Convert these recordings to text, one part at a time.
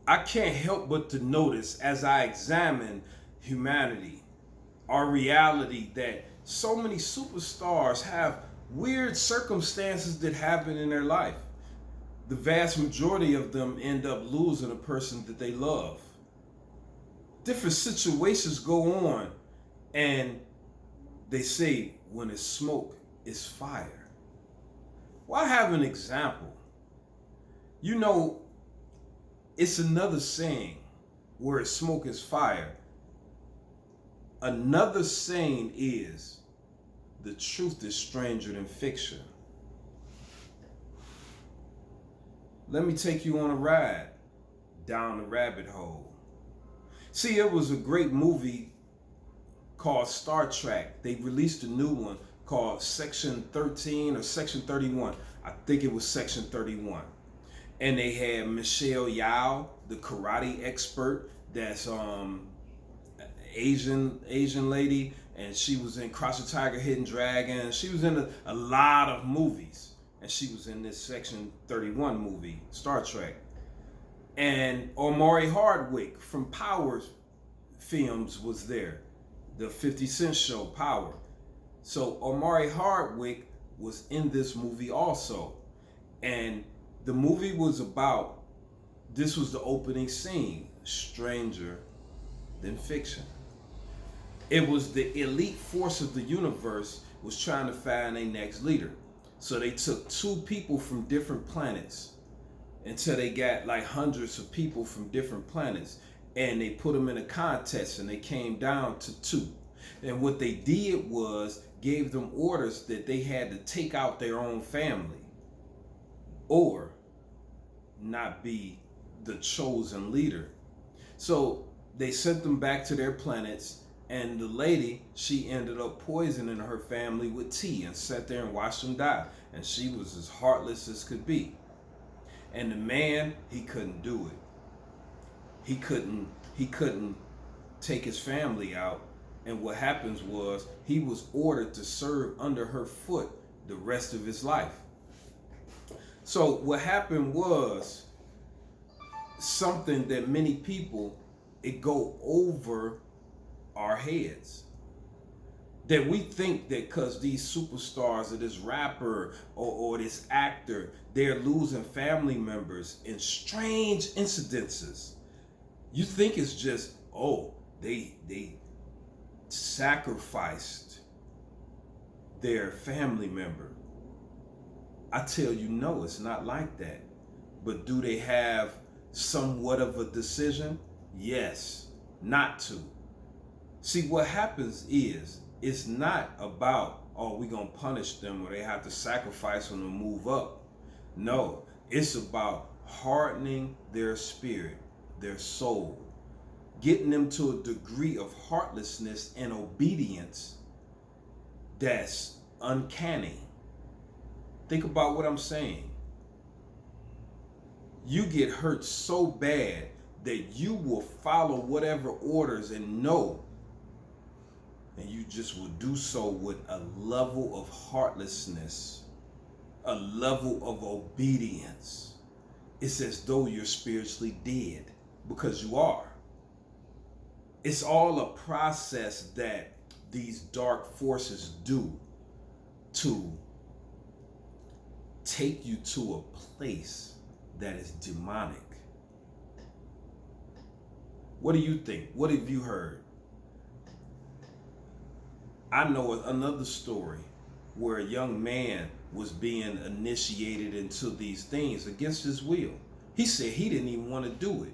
I can't help but to notice as I examine humanity, our reality, that so many superstars have weird circumstances that happen in their life. The vast majority of them end up losing a person that they love. Different situations go on, and they say when it's smoke, it's fire. Well, I have an example. You know, it's another saying where it's smoke is fire. Another saying is the truth is stranger than fiction. Let me take you on a ride down the rabbit hole. See, it was a great movie called Star Trek. They released a new one called Section 13 or Section 31. I think it was Section 31. And they had Michelle Yeoh, the karate expert. That's Asian lady, and she was in Cross the Tiger, Hidden Dragon. She was in a lot of movies, and she was in this Section 31 movie, Star Trek. And Omari Hardwick from Power Films was there, the 50 Cent show Power. So Omari Hardwick was in this movie also, and the movie was about, this was the opening scene, stranger than fiction. It was the elite force of the universe was trying to find a next leader. So they took two people from different planets until they got like hundreds of people from different planets, and they put them in a contest, and they came down to two. And what they did was gave them orders that they had to take out their own family or not be the chosen leader. So they sent them back to their planets, and the lady, she ended up poisoning her family with tea and sat there and watched them die. And she was as heartless as could be. And the man, he couldn't do it. He couldn't take his family out. And what happens was he was ordered to serve under her foot the rest of his life. So what happened was something that many people, it go over our heads. That we think that because these superstars or this rapper or this actor, they're losing family members in strange incidences. You think it's just, oh, they sacrificed their family member. I tell you, no, it's not like that. But do they have somewhat of a decision? Yes, not to. See, what happens is, it's not about, oh, we're going to punish them or they have to sacrifice them to move up. No, it's about hardening their spirit, their soul, getting them to a degree of heartlessness and obedience that's uncanny. Think about what I'm saying. You get hurt so bad that you will follow whatever orders and know, and you just will do so with a level of heartlessness, a level of obedience. It's as though you're spiritually dead, because you are. It's all a process that these dark forces do to take you to a place that is demonic. What do you think? What have you heard? I know another story where a young man was being initiated into these things against his will. He said he didn't even want to do it.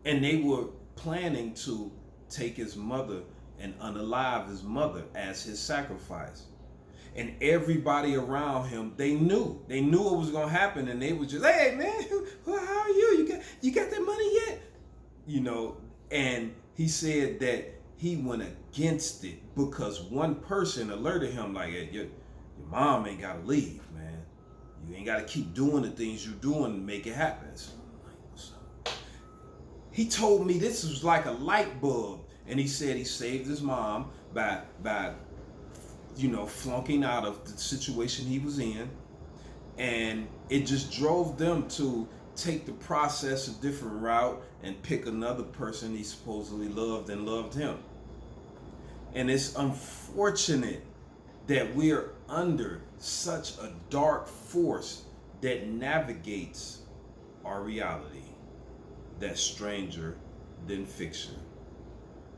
And they were planning to take his mother and unalive his mother as his sacrifice. And everybody around him, they knew what was going to happen, and they were just, hey man, how are you? You got that money yet? You know, and he said that he went against it because one person alerted him, like, hey, your mom ain't got to leave, man. You ain't got to keep doing the things you're doing to make it happen. So I'm like, what's up? He told me this was like a light bulb, and he said he saved his mom by flunking out of the situation he was in, and it just drove them to take the process a different route and pick another person he supposedly loved and loved him. And it's unfortunate that we are under such a dark force that navigates our reality that's stranger than fiction.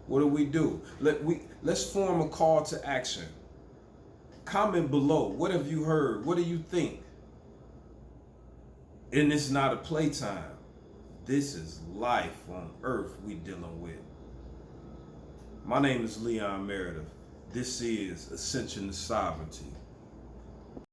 What do? Let's form a call to action. Comment below. What have you heard? What do you think? And it's not a playtime. This is life on earth we dealing with. My name is Leon Meredith. This is Ascension to Sovereignty.